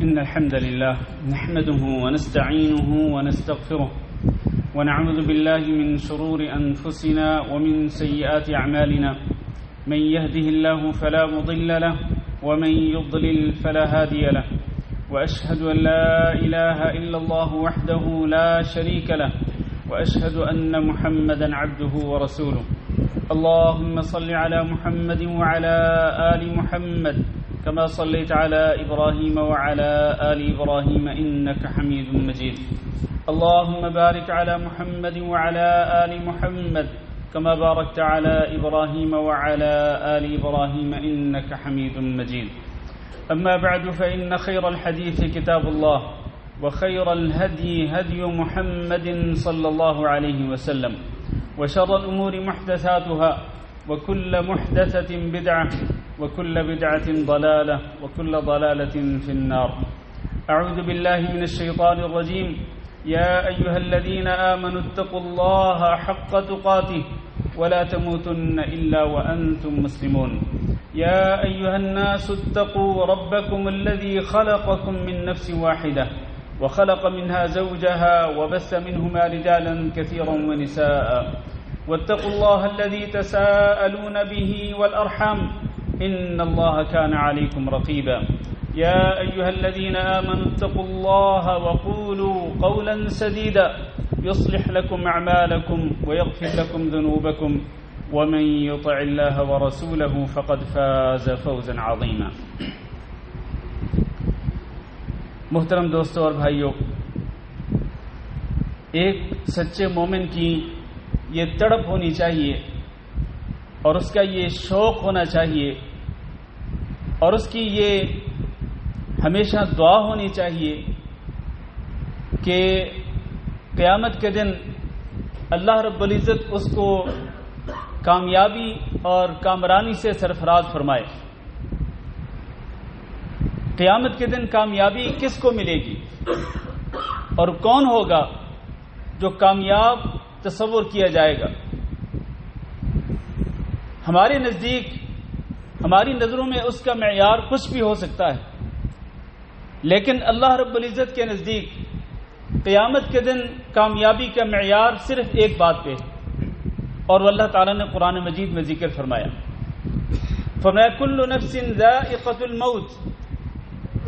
إن الحمد لله نحمده ونستعينه ونستغفره ونعوذ بالله من شرور أنفسنا ومن سيئات أعمالنا من يهده الله فلا مضل له ومن يضلل فلا هادي له وأشهد أن لا إله إلا الله وحده لا شريك له وأشهد أن محمدا عبده ورسوله اللهم صل على محمد وعلى آل محمد كما صليت على إبراهيم وعلى آل إبراهيم إنك حميد مجيد اللهم بارك على محمد وعلى آل محمد كما باركت على إبراهيم وعلى آل إبراهيم إنك حميد مجيد أما بعد فإن خير الحديث كتاب الله وخير الهدي هدي محمد صلى الله عليه وسلم وشر الأمور محدثاتها وكل محدثة بدعة وكل بدعة ضلالة وكل ضلالة في النار أعوذ بالله من الشيطان الرجيم يا أيها الذين آمنوا اتقوا الله حق تقاته ولا تموتن إلا وأنتم مسلمون يا أيها الناس اتقوا ربكم الذي خلقكم من نفس واحدة وخلق منها زوجها وبث منهما رجالا كثيرا ونساء واتقوا الله الذي تساءلون به والأرحام إن الله كان عليكم رقيبا يا أيها الذين آمنوا اتقوا الله وقولوا قولا سديدا يصلح لكم أعمالكم ويغفر لكم ذنوبكم ومن يطع الله ورسوله فقد فاز فوزا عظيما محترم دوستو اور بھائیو، ایک سچے مومن کی یہ تڑپ ہونی چاہیے اور اس کا یہ شوق ہونا چاہیے اور اس کی یہ ہمیشہ دعا ہونی چاہیے کہ قیامت کے دن اللہ رب العزت اس کو کامیابی اور کامرانی سے سرفراز فرمائے۔ قیامت کے دن کامیابی کس کو ملے گی اور کون ہوگا جو کامیاب تصور کیا جائے گا؟ ہمارے نزدیک، ہماری نظروں میں اس کا معیار کچھ بھی ہو سکتا ہے، لیکن اللہ رب العزت کے نزدیک قیامت کے دن کامیابی کا معیار صرف ایک بات پہ ہے، اور وہ اللہ تعالیٰ نے قرآن مجید میں ذکر فرمایا كُلُّ نَفْسٍ ذَائِقَةُ الْمَوْتِ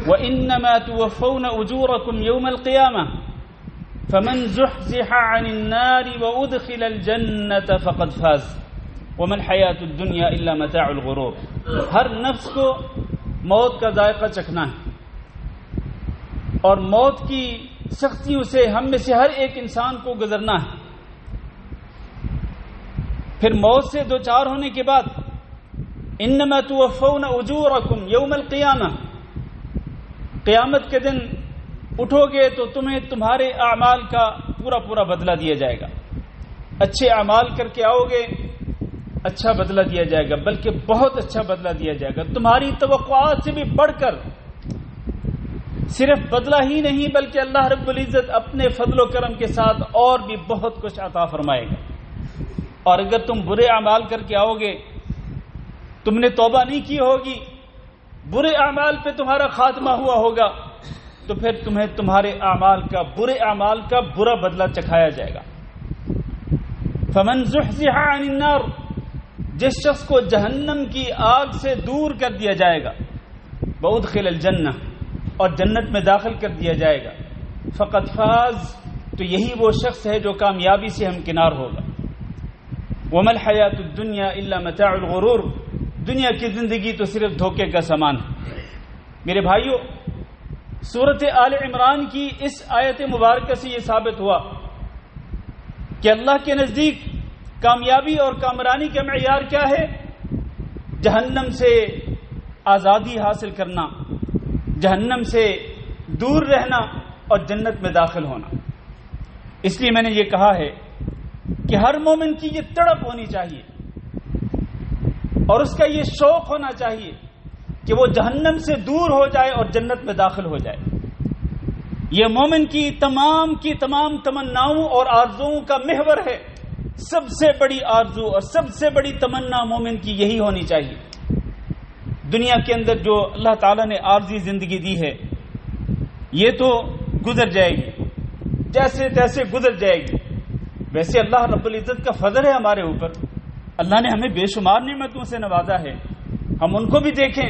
وَإِنَّمَا تُوَفَّوْنَ أُجُورَكُمْ يَوْمَ الْقِيَامَةِ فَمَنْ زُحْزِحَ عَنِ النَّارِ وَأُدْخِلَ الْجَنَّةَ فَقَدْ فَازَ وَمَا الْحَيَاةُ الدُّنْيَا إِلَّا مَتَاعُ الْغُرُورِ۔ ہر نفس کو موت کا ذائقہ چکھنا ہے، اور موت کی سختیوں سے ہم میں سے ہر ایک انسان کو گزرنا ہے۔ پھر موت سے دوچار ہونے کے بعد انما توفون اجورکم یوم القیامہ، قیامت کے دن اٹھو گے تو تمہیں تمہارے اعمال کا پورا بدلہ دیا جائے گا۔ اچھے اعمال کر کے آؤ گے، اچھا بدلہ دیا جائے گا، بلکہ بہت اچھا بدلہ دیا جائے گا، تمہاری توقعات سے بھی بڑھ کر۔ صرف بدلہ ہی نہیں بلکہ اللہ رب العزت اپنے فضل و کرم کے ساتھ اور بھی بہت کچھ عطا فرمائے گا۔ اور اگر تم برے اعمال کر کے آؤ گے، تم نے توبہ نہیں کی ہوگی، برے اعمال پہ تمہارا خاتمہ ہوا ہوگا، تو پھر تمہیں تمہارے اعمال کا، برے اعمال کا برا بدلہ چکھایا جائے گا۔ فمن زحزح عن النار، جس شخص کو جہنم کی آگ سے دور کر دیا جائے گا، وادخل الجنہ، اور جنت میں داخل کر دیا جائے گا، فقد فاز، تو یہی وہ شخص ہے جو کامیابی سے ہمکنار ہوگا۔ وما الحیاۃ الدنیا الا متاع الغرور، دنیا کی زندگی تو صرف دھوکے کا سامان ہے۔ میرے بھائیو، سورۃ آل عمران کی اس آیت مبارکہ سے یہ ثابت ہوا کہ اللہ کے نزدیک کامیابی اور کامرانی کا معیار کیا ہے؟ جہنم سے آزادی حاصل کرنا، جہنم سے دور رہنا اور جنت میں داخل ہونا۔ اس لیے میں نے یہ کہا ہے کہ ہر مومن کی یہ تڑپ ہونی چاہیے اور اس کا یہ شوق ہونا چاہیے کہ وہ جہنم سے دور ہو جائے اور جنت میں داخل ہو جائے۔ یہ مومن کی تمام تمناؤں اور آرزوؤں کا محور ہے۔ سب سے بڑی آرزو اور سب سے بڑی تمنا مومن کی یہی ہونی چاہیے۔ دنیا کے اندر جو اللہ تعالیٰ نے عارضی زندگی دی ہے، یہ تو گزر جائے گی، جیسے تیسے گزر جائے گی۔ ویسے اللہ رب العزت کا فضل ہے ہمارے اوپر، اللہ نے ہمیں بے شمار نعمتوں سے نوازا ہے، ہم ان کو بھی دیکھیں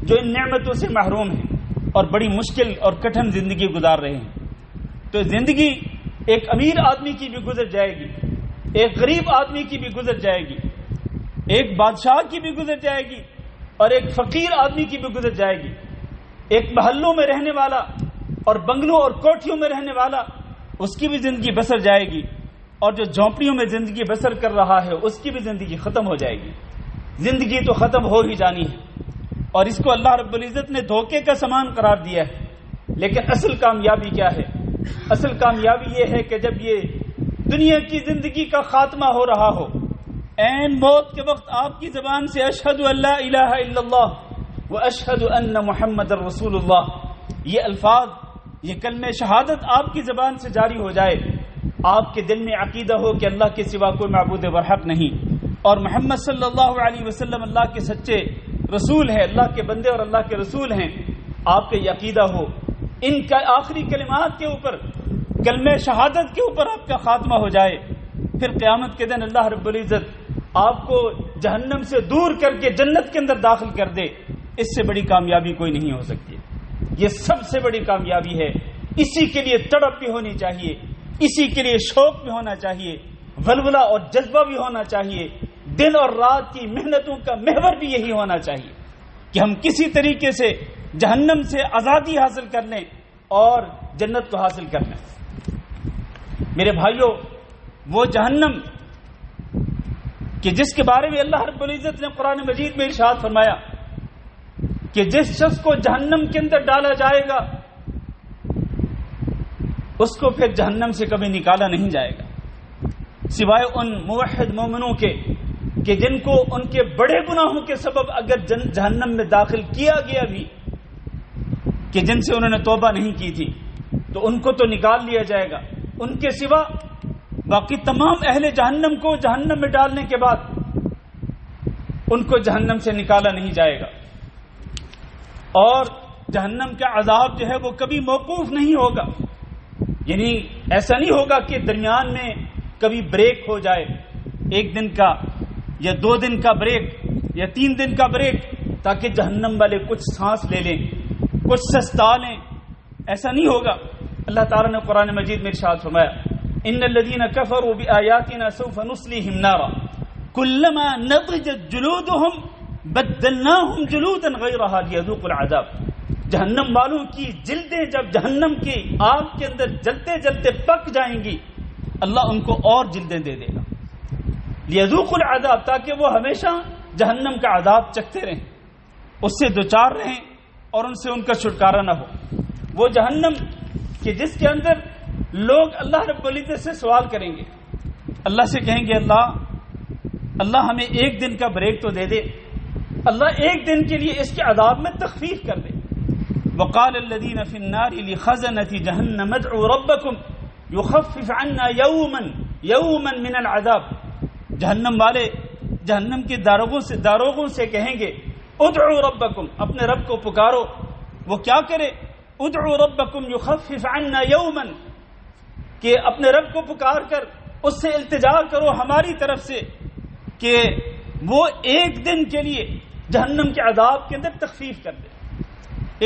جو ان نعمتوں سے محروم ہیں اور بڑی مشکل اور کٹھن زندگی گزار رہے ہیں۔ تو زندگی ایک امیر آدمی کی بھی گزر جائے گی، ایک غریب آدمی کی بھی گزر جائے گی، ایک بادشاہ کی بھی گزر جائے گی اور ایک فقیر آدمی کی بھی گزر جائے گی، ایک محلوں میں رہنے والا اور بنگلوں اور کوٹھیوں میں رہنے والا اس کی بھی زندگی بسر جائے گی، اور جو جھونپڑیوں میں زندگی بسر کر رہا ہے اس کی بھی زندگی ختم ہو جائے گی۔ زندگی تو ختم ہو ہی جانی ہے، اور اس کو اللہ رب العزت نے دھوکے کا سامان قرار دیا ہے۔ لیکن اصل کامیابی کیا ہے؟ اصل کامیابی یہ ہے کہ جب یہ دنیا کی زندگی کا خاتمہ ہو رہا ہو، عین موت کے وقت آپ کی زبان سے اشہد ان لا الہ الا اللہ و اشہد ان محمد رسول اللہ، یہ الفاظ، یہ کلمہ شہادت آپ کی زبان سے جاری ہو جائے، آپ کے دل میں عقیدہ ہو کہ اللہ کے سوا کوئی معبود برحق نہیں، اور محمد صلی اللہ علیہ وسلم اللہ کے سچے رسول ہیں، اللہ کے بندے اور اللہ کے رسول ہیں، آپ کا یہ عقیدہ ہو، ان کا آخری کلمات کے اوپر، کلمہ شہادت کے اوپر آپ کا خاتمہ ہو جائے، پھر قیامت کے دن اللہ رب العزت آپ کو جہنم سے دور کر کے جنت کے اندر داخل کر دے، اس سے بڑی کامیابی کوئی نہیں ہو سکتی۔ یہ سب سے بڑی کامیابی ہے، اسی کے لیے تڑپ بھی ہونی چاہیے، اسی کے لیے شوق بھی ہونا چاہیے، ولولہ اور جذبہ بھی ہونا چاہیے، دن اور رات کی محنتوں کا محور بھی یہی ہونا چاہیے کہ ہم کسی طریقے سے جہنم سے آزادی حاصل کر لیں اور جنت کو حاصل کر لیں۔ میرے بھائیوں، وہ جہنم کہ جس کے بارے میں اللہ رب العزت نے قرآن مجید میں ارشاد فرمایا کہ جس شخص کو جہنم کے اندر ڈالا جائے گا اس کو پھر جہنم سے کبھی نکالا نہیں جائے گا، سوائے ان موحد مومنوں کے کہ جن کو ان کے بڑے گناہوں کے سبب اگر جہنم میں داخل کیا گیا بھی، کہ جن سے انہوں نے توبہ نہیں کی تھی، تو ان کو تو نکال لیا جائے گا، ان کے سوا باقی تمام اہل جہنم کو جہنم میں ڈالنے کے بعد ان کو جہنم سے نکالا نہیں جائے گا، اور جہنم کا عذاب جو ہے وہ کبھی موقوف نہیں ہوگا، یعنی ایسا نہیں ہوگا کہ درمیان میں کبھی بریک ہو جائے، ایک دن کا یا 2 دن کا بریک یا 3 دن کا بریک، تاکہ جہنم والے کچھ سانس لے لیں، کچھ سستا لیں، ایسا نہیں ہوگا۔ اللہ تعالیٰ نے قرآن مجید میں ارشاد فرمایا ان الذين كفروا بآياتنا سوف نصليهم نارا كلما نضجت جلودهم بدلناهم جلودا غيرها ليذوقوا العذاب، جہنم والوں کی جلدیں جب جہنم کی آگ کے اندر جلتے جلتے پک جائیں گی، اللہ ان کو اور جلدیں دے دے گا، لیذوقوا العذاب، تاکہ وہ ہمیشہ جہنم کا عذاب چکھتے رہیں، اس سے دوچار رہیں اور ان سے ان کا چھٹکارا نہ ہو۔ وہ جہنم کہ جس کے اندر لوگ اللہ رب العزت سے سوال کریں گے، اللہ سے کہیں گے اللہ ہمیں 1 دن کا بریک تو دے دے، اللہ 1 دن کے لیے اس کے عذاب میں تخفیف کر دے۔ وقال الذين في النار لخزنة جهنم ادعوا ربكم يخفف عنا يوما من العذاب، جہنم والے جہنم کے داروغوں سے کہیں گے ادعوا ربکم، اپنے رب کو پکارو، وہ کیا کرے؟ ادعوا ربکم یخفف عنا یوما، کہ اپنے رب کو پکار کر اس سے التجا کرو ہماری طرف سے کہ وہ 1 دن کے لیے جہنم کے عذاب کے اندر تخفیف کر دے،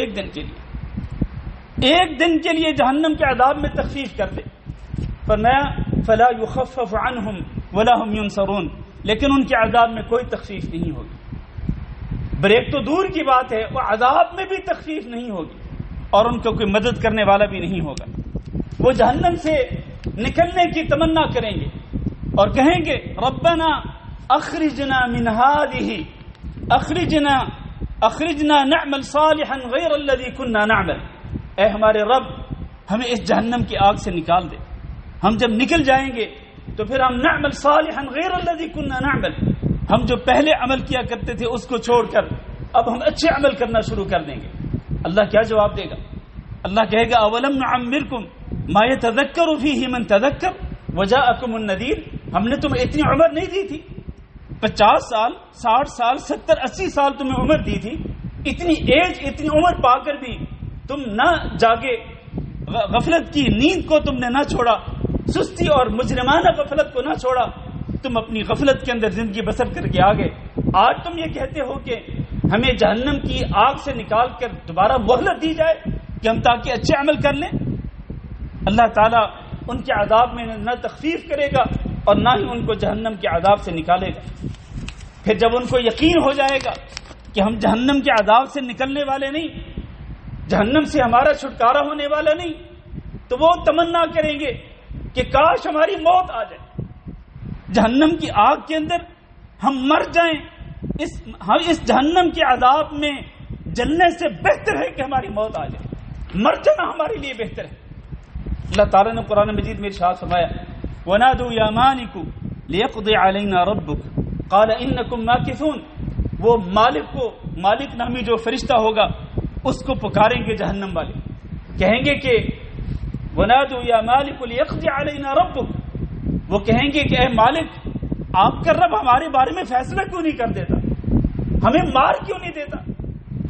1 دن کے لیے، 1 دن کے لیے جہنم کے عذاب میں تخفیف کر دے۔ فرمایا فلا یخفف عنہم ولا هم ینصرون، لیکن ان کے عذاب میں کوئی تخفیف نہیں ہوگی، بریک تو دور کی بات ہے، وہ عذاب میں بھی تخفیف نہیں ہوگی اور ان کو کوئی مدد کرنے والا بھی نہیں ہوگا۔ وہ جہنم سے نکلنے کی تمنا کریں گے اور کہیں گے ربنا اخرجنا من هذه اخرجنا نعمل صالحا غیر الذي كنا نعمل، اے ہمارے رب ہمیں اس جہنم کی آگ سے نکال دے، ہم جب نکل جائیں گے تو پھر ہم نعمل صالحا غیر الذي كنا نعمل، ہم جو پہلے عمل کیا کرتے تھے اس کو چھوڑ کر اب ہم اچھے عمل کرنا شروع کر دیں گے۔ اللہ کیا جواب دے گا؟ اللہ کہے گا اولم نعمرکم ما يتذکر فیہ من تذکر وجاءکم النذیر، ہم نے تمہیں اتنی عمر نہیں دی تھی، 50 سال 60 سال 70 80 سال تمہیں عمر دی تھی، اتنی عمر پا کر بھی تم نہ جاگے، غفلت کی نیند کو تم نے نہ چھوڑا، سستی اور مجرمانہ غفلت کو نہ چھوڑا، تم اپنی غفلت کے اندر زندگی بسر کر کے آگے آج تم یہ کہتے ہو کہ ہمیں جہنم کی آگ سے نکال کر دوبارہ مہلت دی جائے کہ ہم تاکہ اچھے عمل کر لیں۔ اللہ تعالیٰ ان کے عذاب میں نہ تخفیف کرے گا اور نہ ہی ان کو جہنم کے عذاب سے نکالے گا۔ پھر جب ان کو یقین ہو جائے گا کہ ہم جہنم کے عذاب سے نکلنے والے نہیں، جہنم سے ہمارا چھٹکارا ہونے والا نہیں، تو وہ تمنا کریں گے کہ کاش ہماری موت آ جائے، جہنم کی آگ کے اندر ہم مر جائیں، اس جہنم کے عذاب میں جلنے سے بہتر ہے کہ ہماری موت آ جائے، مر جانا ہمارے لیے بہتر ہے۔ اللہ تعالیٰ نے قرآن مجید میں ارشاد فرمایا وَنَادُوا يَا مَالِكُ لِيَقْضِيَ عَلَيْنَا رَبُّكَ قَالَ إِنَّكُمْ مَاكِثُونَ، وہ مالک نامی جو فرشتہ ہوگا اس کو پکاریں گے جہنم والے، کہیں گے کہ وَنَادُوا يَا مَالِكُ لِيَقْضِيَ عَلَيْنَا رَبُّكَ، وہ کہیں گے کہ اے مالک آپ کا رب ہمارے بارے میں فیصلہ کیوں نہیں کر دیتا، ہمیں مار کیوں نہیں دیتا،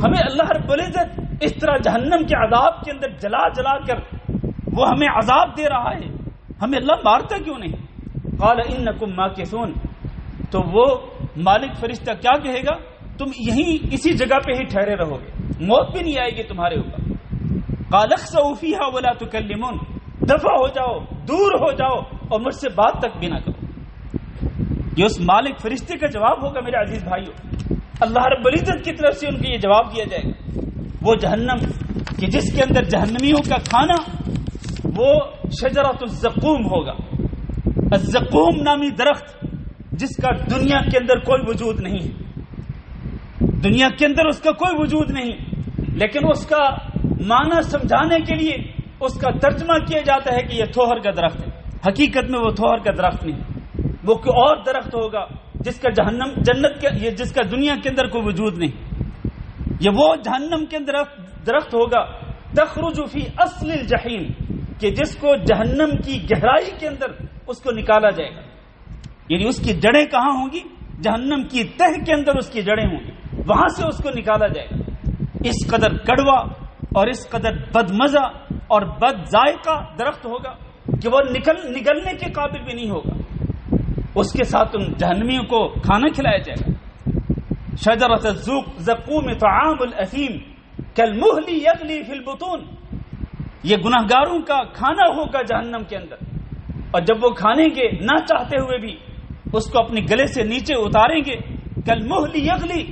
ہمیں اللہ رب العزت اس طرح جہنم کے عذاب کے اندر جلا جلا کر وہ ہمیں عذاب دے رہا ہے، ہمیں اللہ مارتا کیوں نہیں۔ قال انکم ماکثون، تو وہ مالک فرشتہ کیا کہے گا، تم یہیں اسی جگہ پہ ہی ٹھہرے رہو گے، موت بھی نہیں آئے گی تمہارے اوپر۔ قال اخسؤوا فیہا ولا تکلمون، دفع ہو جاؤ، دور ہو جاؤ اور مجھ سے بات تک بھی نہ کرو۔ یہ اس مالک فرشتے کا جواب ہوگا میرے عزیز بھائیو، اللہ رب العزت کی طرف سے ان کو یہ جواب دیا جائے گا۔ وہ جہنم کہ جس کے اندر جہنمیوں کا کھانا وہ شجرۃ الزقوم ہوگا، الزقوم نامی درخت جس کا دنیا کے اندر کوئی وجود نہیں ہے، دنیا کے اندر اس کا کوئی وجود نہیں، لیکن اس کا معنی سمجھانے کے لیے اس کا ترجمہ کیا جاتا ہے کہ یہ تھوہر کا درخت ہے۔ حقیقت میں وہ تھوہر کا درخت نہیں، وہ کوئی اور درخت ہوگا جس کا جس کا دنیا کے اندر کوئی وجود نہیں۔ یہ وہ جہنم کے اندر درخت ہوگا تخرج فی اصل الجحیم، کہ جس کو جہنم کی گہرائی کے اندر اس کو نکالا جائے گا، یعنی اس کی جڑیں کہاں ہوں گی، جہنم کی تہ کے اندر اس کی جڑیں ہوں گی، وہاں سے اس کو نکالا جائے گا۔ اس قدر کڑوا اور اس قدر بد مزہ اور بد ذائقہ درخت ہوگا کہ وہ نگلنے کے قابل بھی نہیں ہوگا، اس کے ساتھ ان جہنمیوں کو کھانا کھلایا جائے گا۔ شجرۃ الزقوم طعام الاثیم کالمہل یغلی فی البطون، یہ گناہگاروں کا کھانا ہوگا جہنم کے اندر، اور جب وہ کھانیں گے نہ چاہتے ہوئے بھی اس کو اپنے گلے سے نیچے اتاریں گے، کالمہل یغلی،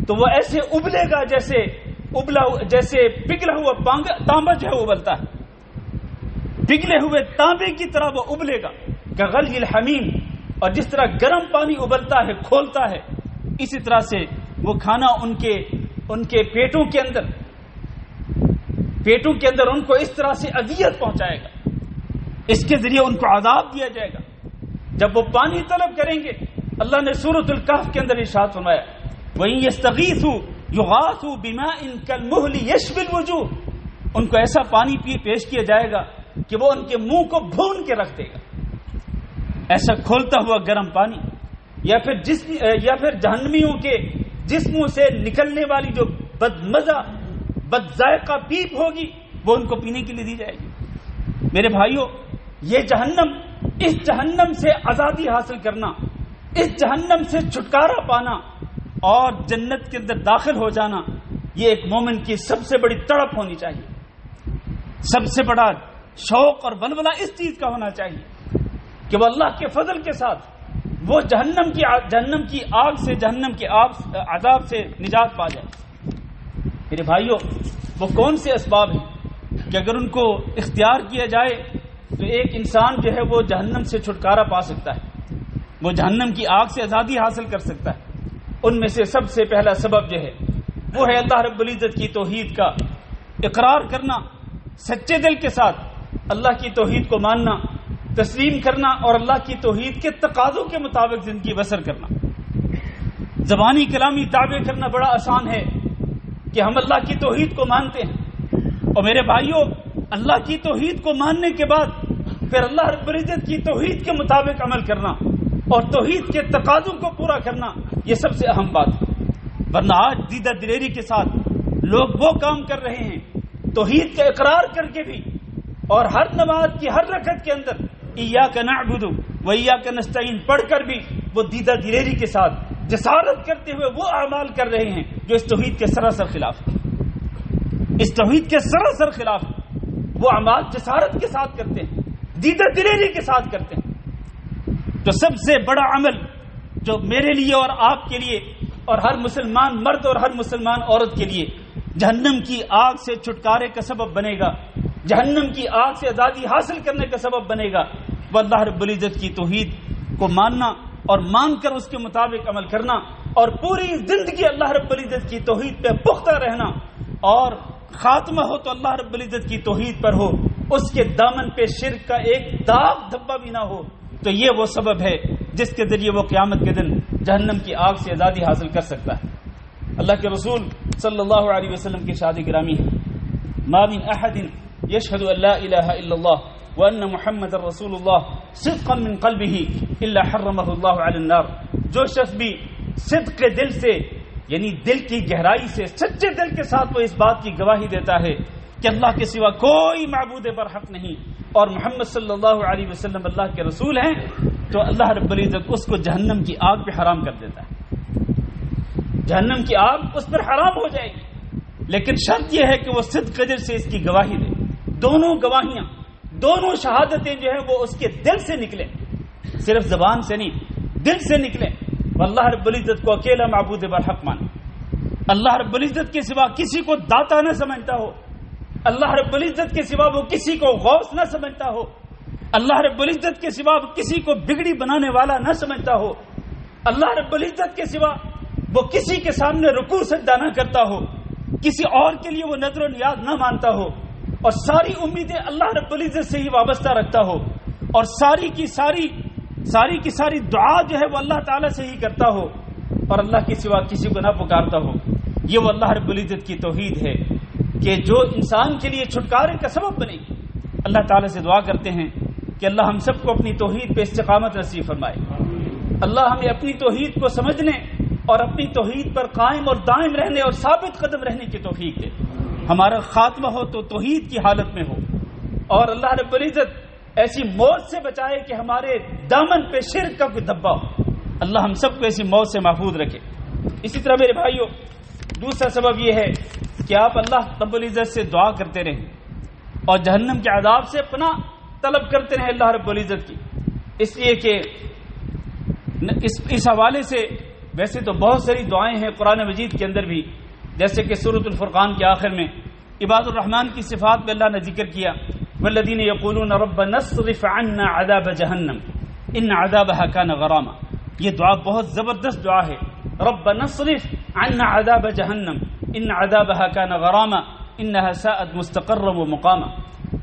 تو وہ ایسے ابلے گا جیسے پگھلا ہوا تانبا جو ہے ابلتا ہے، پگھلے ہوئے تانبے کی طرح وہ ابلے گا، کغلی الحمیم، اور جس طرح گرم پانی ابلتا ہے کھولتا ہے، اسی طرح سے وہ کھانا ان کے پیٹوں کے اندر ان کو اس طرح سے اذیت پہنچائے گا، اس کے ذریعے ان کو عذاب دیا جائے گا۔ جب وہ پانی طلب کریں گے، اللہ نے سورۃ الکہف کے اندر ارشاد فرمایا وَإِن يَسْتَغِيثُوا يُغَاثُوا بِمَاءٍ كَالْمُهْلِ يَشْوِي الْوُجُوهَ، ان کو ایسا پانی پیش کیا جائے گا کہ وہ ان کے منہ کو بھون کے رکھ دے گا، ایسا کھولتا ہوا گرم پانی، یا پھر جہنمیوں کے جسموں سے نکلنے والی جو بدمزہ بد ذائقہ پیپ ہوگی وہ ان کو پینے کے لیے دی جائے گی۔ میرے بھائیوں، یہ جہنم، اس جہنم سے آزادی حاصل کرنا، اس جہنم سے چھٹکارا پانا اور جنت کے اندر داخل ہو جانا، یہ ایک مومن کی سب سے بڑی تڑپ ہونی چاہیے، سب سے بڑا شوق اور ولولہ اس چیز کا ہونا چاہیے کہ وہ اللہ کے فضل کے ساتھ وہ جہنم کی آگ سے، جہنم کے عذاب سے نجات پا جائے۔ میرے بھائیوں، وہ کون سے اسباب ہیں کہ اگر ان کو اختیار کیا جائے تو ایک انسان جو ہے وہ جہنم سے چھٹکارا پا سکتا ہے، وہ جہنم کی آگ سے آزادی حاصل کر سکتا ہے۔ ان میں سے سب سے پہلا سبب جو ہے وہ ہے اللہ رب العزت کی توحید کا اقرار کرنا، سچے دل کے ساتھ اللہ کی توحید کو ماننا، تسلیم کرنا اور اللہ کی توحید کے تقاضوں کے مطابق زندگی بسر کرنا۔ زبانی کلامی دعوے کرنا بڑا آسان ہے کہ ہم اللہ کی توحید کو مانتے ہیں، اور میرے بھائیوں، اللہ کی توحید کو ماننے کے بعد پھر اللہ رب العزت کی توحید کے مطابق عمل کرنا اور توحید کے تقاضوں کو پورا کرنا، یہ سب سے اہم بات ہے۔ ورنہ آج دیدہ دلیری کے ساتھ لوگ وہ کام کر رہے ہیں توحید کا اقرار کر کے بھی اور ہر نماز کی ہر رکعت کے اندر ایاک نعبد و ایاک نستعین پڑھ کر بھی وہ دیدہ دلیری کے ساتھ جسارت کرتے ہوئے وہ اعمال کر رہے ہیں جو اس توحید کے سراسر خلاف ہے. اس توحید کے سراسر خلاف وہ اعمال جسارت کے ساتھ کرتے ہیں, دیدہ دلیری کے ساتھ کرتے ہیں. تو سب سے بڑا عمل جو میرے لیے اور آپ کے لیے اور ہر مسلمان مرد اور ہر مسلمان عورت کے لیے جہنم کی آگ سے چھٹکارے کا سبب بنے گا, جہنم کی آگ سے آزادی حاصل کرنے کا سبب بنے گا, وہ اللہ رب العزت کی توحید کو ماننا اور مان کر اس کے مطابق عمل کرنا اور پوری زندگی اللہ رب العزت کی توحید پہ پختہ رہنا, اور خاتمہ ہو تو اللہ رب العزت کی توحید پر ہو, اس کے دامن پہ شرک کا ایک داغ دھبا بھی نہ ہو. تو یہ وہ سبب ہے جس کے ذریعے وہ قیامت کے دن جہنم کی آگ سے آزادی حاصل کر سکتا ہے. اللہ کے رسول صلی اللہ علیہ وسلم کی شاد گرامی ہے, ما من احد یشہد ان لا الہ الا اللہ وان محمد رسول اللہ صدقا من قلبہ الا حرمہ اللہ علی النار. جو شخص بھی صدق دل سے یعنی دل کی گہرائی سے سچے دل کے ساتھ وہ اس بات کی گواہی دیتا ہے کہ اللہ کے سوا کوئی معبود برحق نہیں اور محمد صلی اللہ علیہ وسلم اللہ کے رسول ہیں, تو اللہ رب العزت اس کو جہنم کی آگ پہ حرام کر دیتا ہے. جہنم کی آگ اس پر حرام ہو جائے گی, لیکن شرط یہ ہے کہ وہ صدق دل سے اس کی گواہی دے. دونوں گواہیاں, دونوں شہادتیں جو ہیں وہ اس کے دل سے نکلیں, صرف زبان سے نہیں, دل سے نکلیں. اللہ رب العزت کو اکیلا معبود برحق مانے, اللہ رب العزت کے سوا کسی کو داتا نہ سمجھتا ہو, اللہ رب العزت کے سوا وہ کسی کو غوث نہ سمجھتا ہو, اللہ رب العزت کے سوا وہ کسی کو بگڑی بنانے والا نہ سمجھتا ہو, اللہ رب العزت کے سوا وہ کسی کے سامنے رکوع سجدہ نہ کرتا ہو, کسی اور کے لیے وہ نظر و نیاز نہ مانتا ہو, اور ساری امیدیں اللہ رب العزت سے ہی وابستہ رکھتا ہو, اور ساری کی ساری دعا جو ہے وہ اللہ تعالیٰ سے ہی کرتا ہو, اور اللہ کے سوا کسی کو نہ پکارتا ہو. یہ وہ اللہ رب العزت کی توحید ہے کہ جو انسان کے لیے چھٹکارے کا سبب بنے گی. اللہ تعالیٰ سے دعا کرتے ہیں کہ اللہ ہم سب کو اپنی توحید پہ استقامت نصیب فرمائے. اللہ ہمیں اپنی توحید کو سمجھنے اور اپنی توحید پر قائم اور دائم رہنے اور ثابت قدم رہنے کی توفیق دے. ہمارا خاتمہ ہو تو توحید کی حالت میں ہو, اور اللہ رب العزت ایسی موت سے بچائے کہ ہمارے دامن پہ شرک کا کوئی دھبا ہو. اللہ ہم سب کو ایسی موت سے محفوظ رکھے. اسی طرح میرے بھائیوں, دوسرا سبب یہ ہے کہ آپ اللہ رب العزت سے دعا کرتے رہیں اور جہنم کے عذاب سے پناہ طلب کرتے رہیں اللہ رب العزت کی. اس لیے کہ اس حوالے سے ویسے تو بہت ساری دعائیں ہیں قرآن مجید کے اندر بھی, جیسے کہ سورۃ الفرقان کے آخر میں عباد الرحمن کی صفات میں اللہ نے ذکر کیا, والذین یقولون ربنا اصرف عنا عذاب جہنم ان عذابها کان غراما. یہ دعا بہت زبردست دعا ہے, ربنا اصرف عنا عذاب جہنم ان عذابها کان غراما انها ساءت مستقرا ومقاما.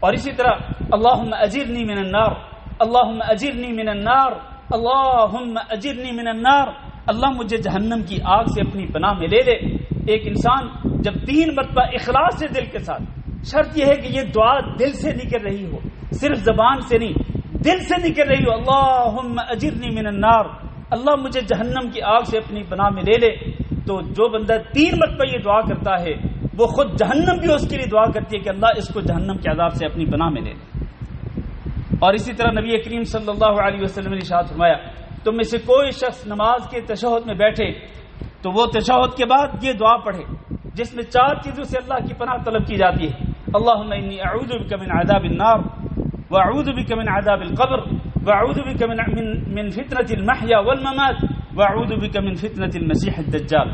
اور اسی طرح اللہم اجرنی من النار, اللہم اجرنی من النار, اللہم اجرنی من النار. اللہ مجھے جہنم کی آگ سے اپنی پناہ میں لے لے. ایک انسان جب 3 مرتبہ اخلاص سے دل کے ساتھ, شرط یہ ہے کہ یہ دعا دل سے نکل رہی ہو, صرف زبان سے نہیں, دل سے نکل رہی ہو, اللہم اجرنی من النار, اللہ مجھے جہنم کی آگ سے اپنی پناہ میں لے لے. تو جو بندہ 3 مرتبہ یہ دعا کرتا ہے وہ خود جہنم بھی اس کے لیے دعا کرتی ہے کہ اللہ اس کو جہنم کے عذاب سے اپنی پناہ میں لے لے. اور اسی طرح نبی کریم صلی اللہ علیہ وسلم نے ارشاد فرمایا, تم میں سے کوئی شخص نماز کے تشہد میں بیٹھے تو وہ تشہد کے بعد یہ دعا پڑھے جس میں 4 چیزوں سے اللہ کی پناہ طلب کی جاتی ہے. اللہم انی اعوذ بک من عذاب النار واعوذ بک من عذاب القبر واعوذ بک من فتنة المحیا والممات واعوذ بک من فتنة المسیح الدجال.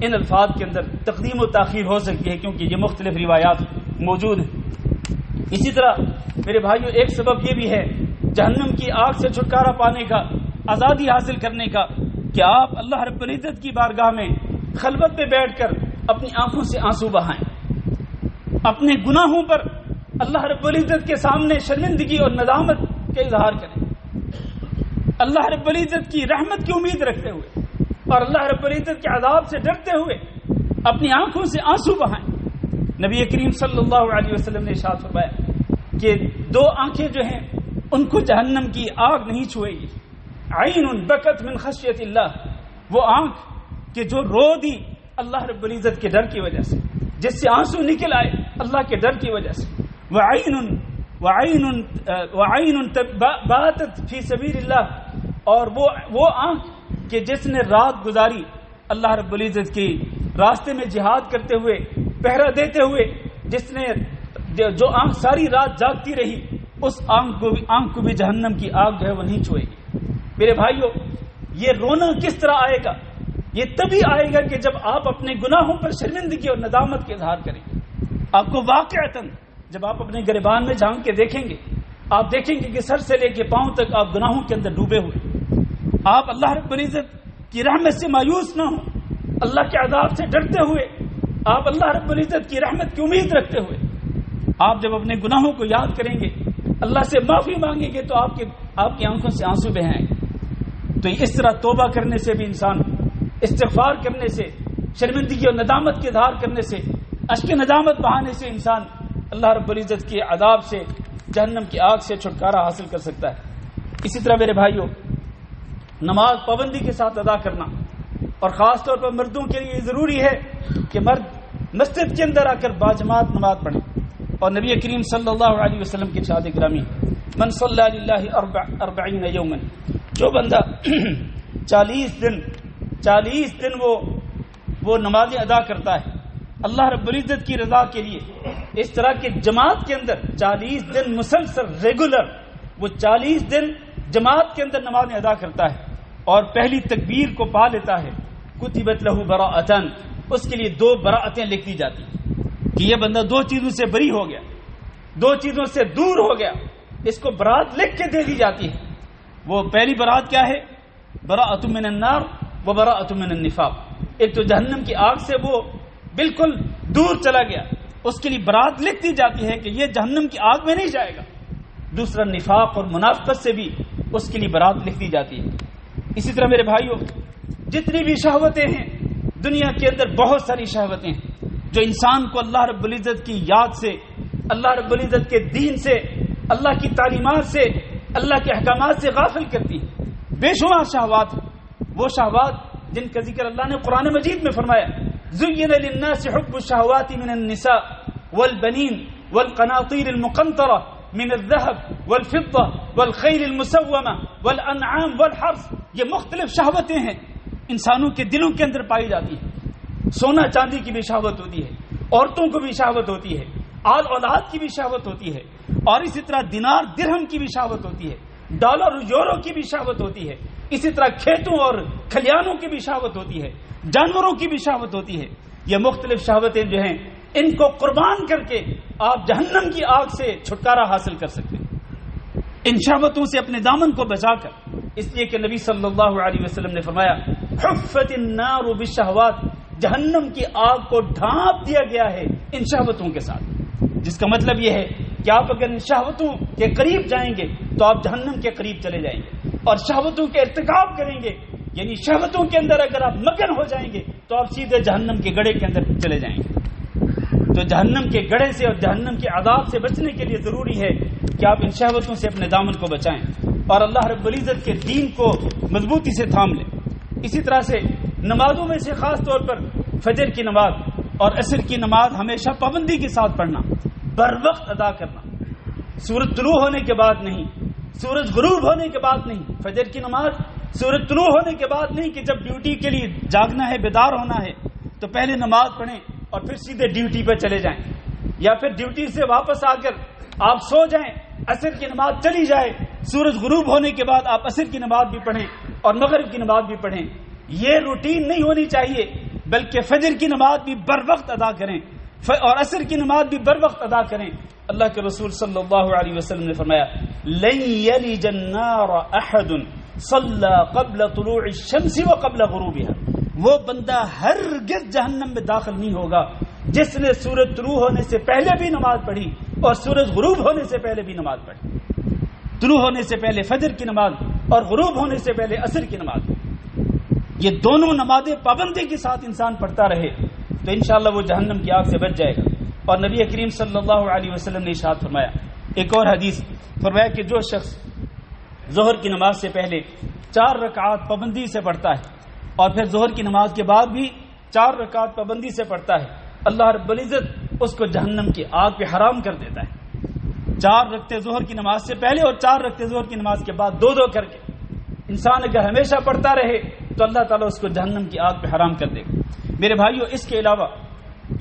ان الفاظ کے اندر تقدیم و تاخیر ہو سکتی ہے کیونکہ یہ مختلف روایات موجود ہیں. اسی طرح میرے بھائیوں ایک سبب یہ بھی ہے جہنم کی آگ سے چھٹکارا پانے کا, آزادی حاصل کرنے کا, کہ آپ اللہ رب العزت کی بارگاہ میں خلوت پہ بیٹھ کر اپنی آنکھوں سے آنسو بہائیں, اپنے گناہوں پر اللہ رب العزت کے سامنے شرمندگی اور ندامت کا اظہار کریں, اللہ رب العزت کی رحمت کی امید رکھتے ہوئے اور اللہ رب العزت کے عذاب سے ڈرتے ہوئے اپنی آنکھوں سے آنسو بہائیں. نبی کریم صلی اللہ علیہ وسلم نے ارشاد فرمایا کہ 2 آنکھیں جو ہیں ان کو جہنم کی آگ نہیں چھوئے گی. عین بکت من خشیت اللہ, وہ آنکھ کہ جو رو دی اللہ رب العزت کے ڈر کی وجہ سے, جس سے آنسو نکل آئے اللہ کے ڈر کی وجہ سے. وعین باتت فی سبیل اللہ، اور وہ آنکھ کہ جس نے رات گزاری اللہ رب العزت کی راستے میں جہاد کرتے ہوئے، پہرا دیتے ہوئے، جو آنکھ ساری رات جاگتی رہی، اس آنکھ کو بھی جہنم کی آگ جو ہے وہ نہیں چھوئے گی. میرے بھائیو، یہ رونا کس طرح آئے گا؟ یہ تبھی آئے گا کہ جب آپ اپنے گناہوں پر شرمندگی اور ندامت کے اظہار کریں گے. آپ کو واقعتاً جب آپ اپنے گریبان میں جھانک کے دیکھیں گے، آپ دیکھیں گے کہ سر سے لے کے پاؤں تک آپ گناہوں کے اندر ڈوبے ہوئے. آپ اللہ رب العزت کی رحمت سے مایوس نہ ہوں، اللہ کے عذاب سے ڈرتے ہوئے، آپ اللہ رب العزت کی رحمت کی امید رکھتے ہوئے آپ جب اپنے گناہوں کو یاد کریں گے، اللہ سے معافی مانگیں گے، تو آپ کی آنکھوں سے آنسو بہیں گے. تو اس طرح توبہ کرنے سے بھی انسان، استغفار کرنے سے، شرمندگی اور ندامت کے اظہار کرنے سے، اشک ندامت بہانے سے انسان اللہ رب العزت کے عذاب سے، جہنم کی آگ سے چھٹکارا حاصل کر سکتا ہے. اسی طرح میرے بھائیوں، نماز پابندی کے ساتھ ادا کرنا، اور خاص طور پر مردوں کے لیے ضروری ہے کہ مرد مسجد کے اندر آ کر باجماعت نماز پڑھیں. اور نبی کریم صلی اللہ علیہ وسلم کی ارشاد گرامی، من صلی للہ 40 یوما، جو بندہ 40 دن وہ نمازیں ادا کرتا ہے اللہ رب العزت کی رضا کے لیے، اس طرح کے جماعت کے اندر 40 دن مسلسل ریگولر، وہ 40 دن جماعت کے اندر نمازیں ادا کرتا ہے اور پہلی تکبیر کو پا لیتا ہے، کتبت لہ براءتان، اس کے لیے 2 براءتیں لکھ دی جاتی ہیں کہ یہ بندہ 2 چیزوں سے بری ہو گیا، 2 چیزوں سے دور ہو گیا. اس کو برات لکھ کے دے دی جاتی ہے. وہ پہلی برات کیا ہے؟ براءۃ من النار و براءۃ من النفاق. ایک تو جہنم کی آگ سے وہ بالکل دور چلا گیا، اس کے لیے برات لکھ دی جاتی ہے کہ یہ جہنم کی آگ میں نہیں جائے گا. دوسرا، نفاق اور منافقت سے بھی اس کے لیے برات لکھ دی جاتی ہے. اسی طرح میرے بھائیوں، جتنی بھی شہوتیں ہیں دنیا کے اندر، بہت ساری شہوتیں ہیں جو انسان کو اللہ رب العزت کی یاد سے، اللہ رب العزت کے دین سے، اللہ کی تعلیمات سے، اللہ کے احکامات سے غافل کرتی ہیں. بے شمار شہوات، وہ شہوات جن کا ذکر اللہ نے قرآن مجید میں فرمایا، زُيِّنَ لِلنَّاسِ حُبُّ الشَّهَوَاتِ مِنَ النِّسَاءِ وَالْبَنِينَ وَالْقَنَاطِيرِ الْمُقَنطَرَةِ من الذهب والفضة والخيل المسومة والأنعام والحرث. یہ مختلف شہوتیں ہیں انسانوں کے دلوں کے اندر پائی جاتی ہیں. سونا چاندی کی بھی شہوت ہوتی ہے، عورتوں کو بھی شہوت ہوتی ہے، آل اولاد کی بھی شہوت ہوتی ہے، اور اسی طرح دینار درہم کی بھی شہوت ہوتی ہے، ڈالر یورو کی بھی شہوت ہوتی ہے، اسی طرح کھیتوں اور کھلیانوں کی بھی شہوت ہوتی ہے، جانوروں کی بھی شہوت ہوتی ہے. یہ مختلف شہوتیں جو ہیں، ان کو قربان کر کے آپ جہنم کی آگ سے چھٹکارا حاصل کر سکتے ہیں، ان شہوتوں سے اپنے دامن کو بچا کر. اس لیے کہ نبی صلی اللہ علیہ وسلم نے فرمایا، حفت النار بالشہوات، جہنم کی آگ کو ڈھانپ دیا گیا ہے ان شہوتوں کے ساتھ. جس کا مطلب یہ ہے کہ آپ اگر ان شہوتوں کے قریب جائیں گے تو آپ جہنم کے قریب چلے جائیں گے، اور شہوتوں کے ارتکاب کریں گے، یعنی شہوتوں کے اندر اگر آپ مگن ہو جائیں گے تو آپ سیدھے جہنم کے گڑھے کے اندر چلے جائیں گے. تو جہنم کے گڑھے سے اور جہنم کے عذاب سے بچنے کے لیے ضروری ہے کہ آپ ان شہوتوں سے اپنے دامن کو بچائیں اور اللہ رب العزت کے دین کو مضبوطی سے تھام لیں. اسی طرح سے نمازوں میں سے خاص طور پر فجر کی نماز اور عصر کی نماز ہمیشہ پابندی کے ساتھ پڑھنا، بر وقت ادا کرنا، سورج طلوع ہونے کے بعد نہیں، سورج غروب ہونے کے بعد نہیں. فجر کی نماز سورج طلوع ہونے کے بعد نہیں کہ جب ڈیوٹی کے لیے جاگنا ہے، بیدار ہونا ہے تو پہلے نماز پڑھیں اور پھر سیدھے ڈیوٹی پہ چلے جائیں، یا پھر ڈیوٹی سے واپس آ کر آپ سو جائیں، عصر کی نماز چلی جائے، سورج غروب ہونے کے بعد آپ عصر کی نماز بھی پڑھیں اور مغرب کی نماز بھی پڑھیں. یہ روٹین نہیں ہونی چاہیے، بلکہ فجر کی نماز بھی بر وقت ادا کریں اور عصر کی نماز بھی بر وقت ادا کریں. اللہ کے رسول صلی اللہ علیہ وسلم نے فرمایا، لن یلج النار احد صلی قبل طلوع الشمس وقبل غروبها. وہ بندہ ہرگز جہنم میں داخل نہیں ہوگا جس نے سورج طلوع ہونے سے پہلے بھی نماز پڑھی اور سورج غروب ہونے سے پہلے بھی نماز پڑھی. طلوع ہونے سے پہلے فجر کی نماز اور غروب ہونے سے پہلے عصر کی نماز، یہ دونوں نمازیں پابندی کے ساتھ انسان پڑھتا رہے تو انشاءاللہ وہ جہنم کی آگ سے بچ جائے گا. اور نبی کریم صلی اللہ علیہ وسلم نے ارشاد فرمایا، ایک اور حدیث فرمایا کہ جو شخص ظہر کی نماز سے پہلے 4 رکعات پابندی سے پڑھتا ہے اور پھر ظہر کی نماز کے بعد بھی 4 رکعات پابندی سے پڑھتا ہے، اللہ رب العزت اس کو جہنم کی آگ پہ حرام کر دیتا ہے. 4 رکعتیں ظہر کی نماز سے پہلے اور 4 رکعتیں ظہر کی نماز کے بعد 2 کر کے انسان اگر ہمیشہ پڑھتا رہے تو اللہ تعالیٰ اس کو جہنم کی آگ پہ حرام کر دے گا. میرے بھائیو، اس کے علاوہ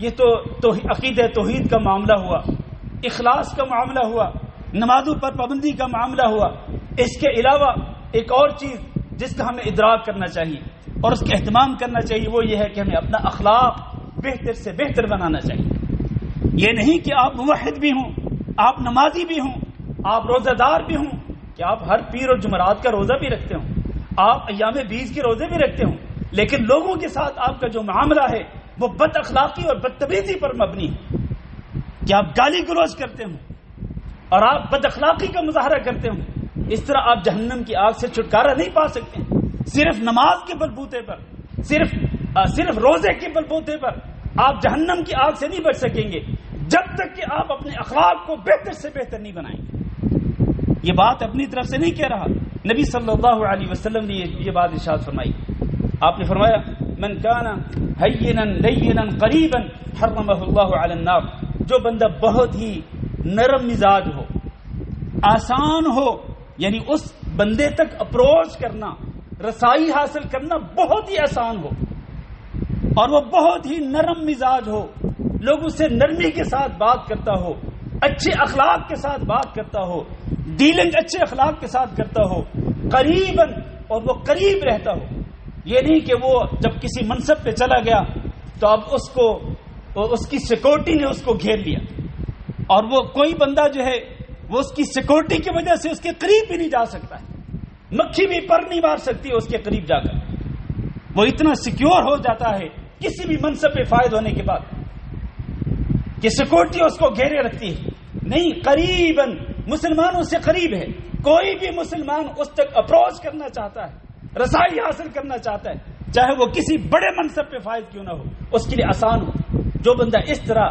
یہ تو عقیدہ توحید کا معاملہ ہوا، اخلاص کا معاملہ ہوا، نمازوں پر پابندی کا معاملہ ہوا. اس کے علاوہ ایک اور چیز جس کا ہمیں ادراک کرنا چاہیے اور اس کا اہتمام کرنا چاہیے وہ یہ ہے کہ ہمیں اپنا اخلاق بہتر سے بہتر بنانا چاہیے. یہ نہیں کہ آپ موحد بھی ہوں، آپ نمازی بھی ہوں، آپ روزہ دار بھی ہوں، کہ آپ ہر پیر اور جمعرات کا روزہ بھی رکھتے ہوں، آپ ایام 20 کے روزے بھی رکھتے ہوں، لیکن لوگوں کے ساتھ آپ کا جو معاملہ ہے وہ بد اخلاقی اور بدتمیزی پر مبنی ہے. کہ آپ گالی گلوچ کرتے ہوں اور آپ بد اخلاقی کا مظاہرہ کرتے ہوں، اس طرح آپ جہنم کی آگ سے چھٹکارا نہیں پا سکتے. صرف نماز کے بلبوتے پر، صرف روزے کے بلبوتے پر آپ جہنم کی آگ سے نہیں بچ سکیں گے جب تک کہ آپ اپنے اخلاق کو بہتر سے بہتر نہیں بنائیں گے. یہ بات اپنی طرف سے نہیں کہہ رہا، نبی صلی اللہ علیہ وسلم نے یہ بات ارشاد فرمائی. آپ نے فرمایا من کان ہینا لینا قریبا حرمہ اللہ علی النار. جو بندہ بہت ہی نرم مزاج ہو، آسان ہو، یعنی اس بندے تک اپروچ کرنا، رسائی حاصل کرنا بہت ہی آسان ہو، اور وہ بہت ہی نرم مزاج ہو، لوگوں سے نرمی کے ساتھ بات کرتا ہو، اچھے اخلاق کے ساتھ بات کرتا ہو، ڈیلنگ اچھے اخلاق کے ساتھ کرتا ہو، قریباً، اور وہ قریب رہتا ہو. یہ نہیں کہ وہ جب کسی منصب پہ چلا گیا تو اب اس کی سیکورٹی نے اس کو گھیر لیا، اور وہ کوئی بندہ جو ہے وہ اس کی سیکورٹی کی وجہ سے اس کے قریب بھی نہیں جا سکتا ہے، مکھی بھی پر نہیں مار سکتی اس کے قریب جا کر. وہ اتنا سیکیور ہو جاتا ہے کسی بھی منصب پہ فائد ہونے کے بعد کہ سیکورٹی اس کو گھیرے رکھتی ہے. نہیں، قریباً مسلمانوں سے قریب ہے. کوئی بھی مسلمان اس تک اپروچ کرنا چاہتا ہے، رسائی حاصل کرنا چاہتا ہے، چاہے وہ کسی بڑے منصب پہ فائز کیوں نہ ہو، اس کے لیے آسان ہو. جو بندہ اس طرح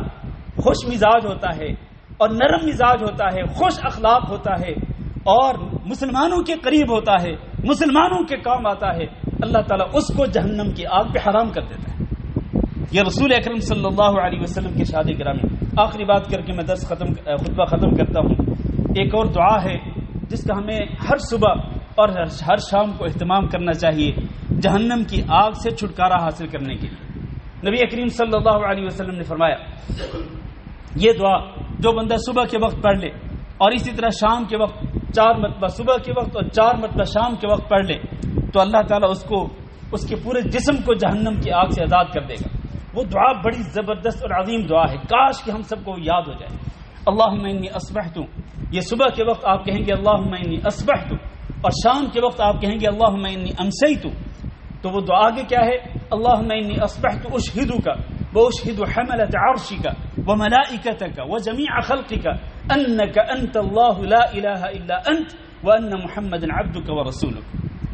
خوش مزاج ہوتا ہے اور نرم مزاج ہوتا ہے، خوش اخلاق ہوتا ہے اور مسلمانوں کے قریب ہوتا ہے، مسلمانوں کے کام آتا ہے، اللہ تعالیٰ اس کو جہنم کی آگ پہ حرام کر دیتا ہے. یہ رسول اکرم صلی اللہ علیہ وسلم کے شاد گرامی. آخری بات کر کے میں خطبہ ختم کرتا ہوں. ایک اور دعا ہے جس کا ہمیں ہر صبح اور ہر شام کو اہتمام کرنا چاہیے جہنم کی آگ سے چھٹکارا حاصل کرنے کے لیے. نبی کریم صلی اللہ علیہ وسلم نے فرمایا یہ دعا جو بندہ صبح کے وقت پڑھ لے اور اسی طرح شام کے وقت 4 مرتبہ صبح کے وقت اور 4 مرتبہ شام کے وقت پڑھ لے تو اللہ تعالیٰ اس کے پورے جسم کو جہنم کی آگ سے آزاد کر دے گا. وہ دعا بڑی زبردست اور عظیم دعا ہے، کاش کہ ہم سب کو یاد ہو جائے. اللہم انی اصبحت، یہ صبح کے وقت آپ کہیں گے اللہم انی اصبحت، اور شام کے وقت آپ کہیں گے اللہم انی امسیت. تو وہ دعا آگے کیا ہے؟ اللہم انی اصبحت اشہدک واشہد حملۃ عرشک وملائکتک وجمیع خلقک انک انت اللہ لا الہ الا انت وان محمدا عبدک ورسولک.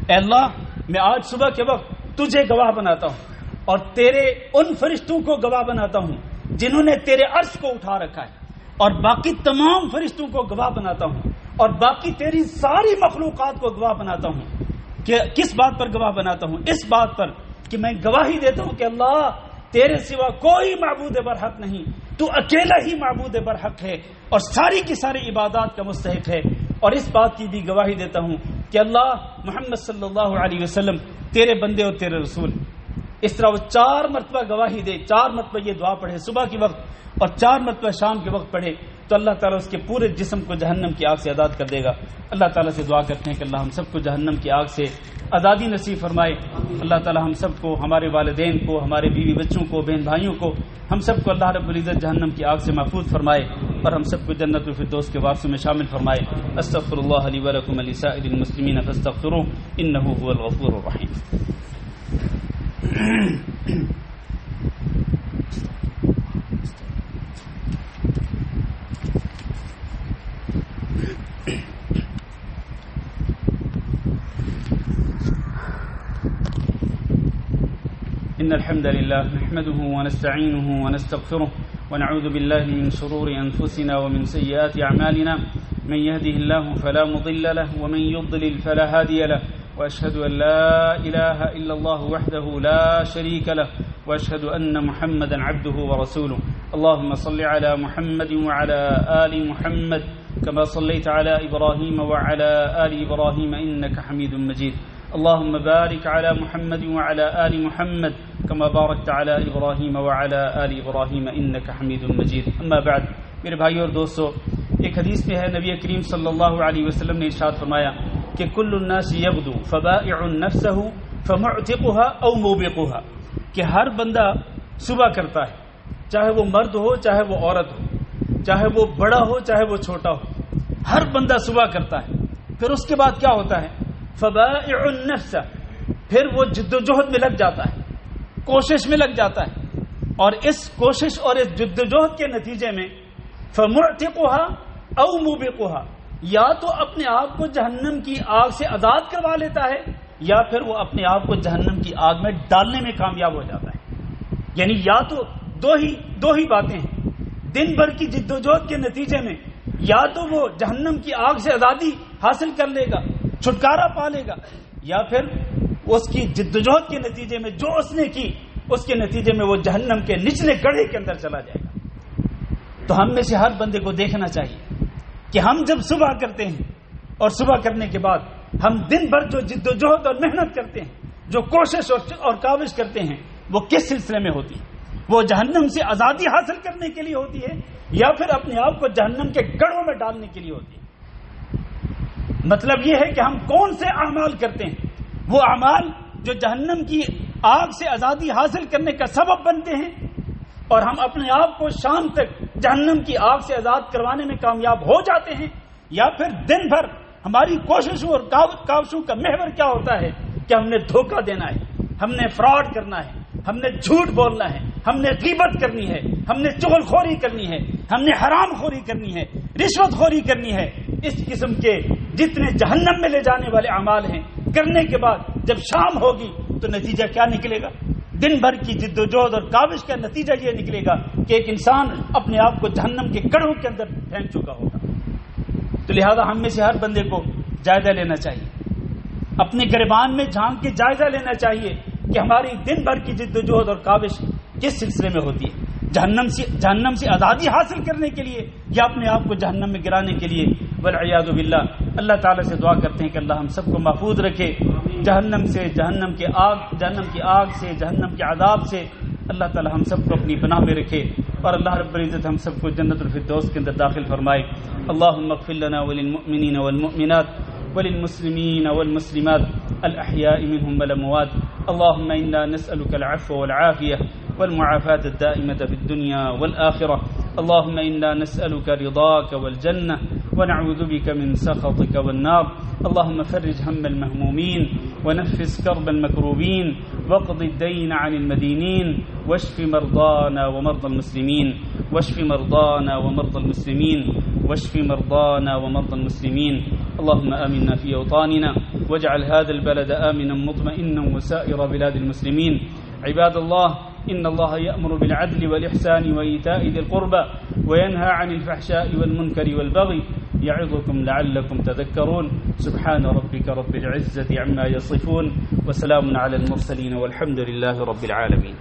اے اللہ، میں آج صبح کے وقت تجھے گواہ بناتا ہوں اور تیرے ان فرشتوں کو گواہ بناتا ہوں جنہوں نے تیرے عرش کو اٹھا رکھا ہے، اور باقی تمام فرشتوں کو گواہ بناتا ہوں، اور باقی تیری ساری مخلوقات کو گواہ بناتا ہوں. کہ کس بات پر گواہ بناتا ہوں؟ اس بات پر کہ میں گواہی دیتا ہوں کہ اللہ تیرے سوا کوئی معبود برحق نہیں، تو اکیلا ہی معبود برحق ہے اور ساری کی ساری عبادات کا مستحق ہے. اور اس بات کی بھی گواہی دیتا ہوں کہ اللہ محمد صلی اللہ علیہ وسلم تیرے بندے اور تیرے رسول. اس طرح وہ 4 مرتبہ گواہی دے، 4 مرتبہ یہ دعا پڑھے صبح کے وقت اور 4 مرتبہ شام کے وقت پڑھے تو اللہ تعالیٰ اس کے پورے جسم کو جہنم کی آگ سے آزاد کر دے گا. اللہ تعالیٰ سے دعا کرتے ہیں کہ اللہ ہم سب کو جہنم کی آگ سے آزادی نصیب فرمائے. اللہ تعالیٰ ہم سب کو، ہمارے والدین کو، ہمارے بیوی بچوں کو، بہن بھائیوں کو، ہم سب کو اللہ رب العزت جہنم کی آگ سے محفوظ فرمائے اور ہم سب کو جنت الفردوس کے وارثوں میں شامل فرمائے. استغفر اللہ لی ولکم ولسائر المسلمین فاستغفروہ انہ هو الغفور الرحیم. إن الحمد لله نحمده ونستعينه ونستغفره ونعوذ بالله من شرور أنفسنا ومن سيئات أعمالنا من يهده الله فلا مضل له ومن يضلل فلا هادي له وأشهد أن لا إله إلا الله وحده لا شريك له وأشهد أن محمدا عبده ورسوله. اللهم صل على محمد وعلى آل محمد كما صليت على إبراهيم وعلى آل إبراهيم إنك حميد مجيد اللهم بارك على محمد وعلى آل محمد كما باركت على إبراهيم وعلى آل إبراهيم إنك حميد مجيد اما بعد میرے بھائیو اور دوستو، ایک حدیث میں ہے نبی کریم صلی اللہ علیہ وسلم نے ارشاد فرمایا کہ کل الناس یغدو فبائع نفسه فمعتقها او موبقها، کہ ہر بندہ صبح کرتا ہے، چاہے وہ مرد ہو چاہے وہ عورت ہو، چاہے وہ بڑا ہو چاہے وہ چھوٹا ہو، ہر بندہ صبح کرتا ہے. پھر اس کے بعد کیا ہوتا ہے؟ فبائع النفس، پھر وہ جد و جہد میں لگ جاتا ہے، کوشش میں لگ جاتا ہے، اور اس کوشش اور اس جد و جہد کے نتیجے میں فمعتقها او موبقها، یا تو اپنے آپ کو جہنم کی آگ سے آزاد کروا لیتا ہے یا پھر وہ اپنے آپ کو جہنم کی آگ میں ڈالنے میں کامیاب ہو جاتا ہے. یعنی یا تو دو ہی باتیں ہیں، دن بھر کی جد و جہد کے نتیجے میں یا تو وہ جہنم کی آگ سے آزادی حاصل کر لے گا، چھٹکارا پا لے گا، یا پھر اس کی جد و جہد کے نتیجے میں جو اس نے کی اس کے نتیجے میں وہ جہنم کے نچلے گڑھے کے اندر چلا جائے گا. تو ہم میں سے ہر بندے کو دیکھنا چاہیے کہ ہم جب صبح کرتے ہیں اور صبح کرنے کے بعد ہم دن بھر جو جد و جہد اور محنت کرتے ہیں، جو کوشش اور کاوش کرتے ہیں، وہ کس سلسلے میں ہوتی ہے؟ وہ جہنم سے آزادی حاصل کرنے کے لیے ہوتی ہے یا پھر اپنے آپ کو جہنم کے گڑھوں میں ڈالنے کے لیے ہوتی ہے؟ مطلب یہ ہے کہ ہم کون سے اعمال کرتے ہیں، وہ اعمال جو جہنم کی آگ سے آزادی حاصل کرنے کا سبب بنتے ہیں اور ہم اپنے آپ کو شام تک جہنم کی آگ سے آزاد کروانے میں کامیاب ہو جاتے ہیں، یا پھر دن بھر ہماری کوششوں اور کاوشوں کا محور کیا ہوتا ہے کہ ہم نے دھوکہ دینا ہے، ہم نے فراڈ کرنا ہے، ہم نے جھوٹ بولنا ہے، ہم نے غیبت کرنی ہے، ہم نے چغل خوری کرنی ہے، ہم نے حرام خوری کرنی ہے، رشوت خوری کرنی ہے. اس قسم کے جتنے جہنم میں لے جانے والے اعمال ہیں، کرنے کے بعد جب شام ہوگی تو نتیجہ کیا نکلے گا؟ دن بھر کی جد و جہد اور کاوش کا نتیجہ یہ نکلے گا کہ ایک انسان اپنے آپ کو جہنم کے گڑھوں کے اندر پھینک چکا ہوگا. تو لہذا ہم میں سے ہر بندے کو جائزہ لینا چاہیے، اپنے گریبان میں جھانک کے جائزہ لینا چاہیے کہ ہماری دن بھر کی جد و جہد اور کاوش کس سلسلے میں ہوتی ہے، جہنم سے آزادی حاصل کرنے کے لیے یا اپنے آپ کو جہنم میں گرانے کے لیے. والعیاذ باللہ، اللہ تعالیٰ سے دعا کرتے ہیں کہ اللہ ہم سب کو محفوظ رکھے جہنم سے، جہنم کی آگ سے، جہنم کے عذاب سے. اللہ تعالیٰ ہم سب کو اپنی پناہ میں رکھے اور اللہ رب العزت ہم سب کو جنت الفردوس کے اندر داخل فرمائے. اللہم اغفر لنا وللمؤمنین والمؤمنات وللمسلمین والمسلمات الأحياء منهم والأموات. اللهم إنا نسألك العفو والعافية والمعافاة الدائمة في الدنيا والآخرة. اللهم إنا نسألك رضاك والجنة ونعوذ بك من سخطك والنار. اللهم فرج هم المهمومين ونفس كرب المكروبين واقض الدين عن المدينين واشف مرضانا ومرضى المسلمين واشف مرضانا ومرضى المسلمين واشف مرضانا ومرضى المسلمين. اللهم آمنا في أوطاننا واجعل هذا البلد آمنا مطمئنا وسائر بلاد المسلمين. عباد الله، إن الله يأمر بالعدل والإحسان وإيتاء ذي القربى وينهى عن الفحشاء والمنكر والبغي يعظكم لعلكم تذكرون. سبحان ربك رب العزة عما يصفون وسلام على المرسلين والحمد لله رب العالمين.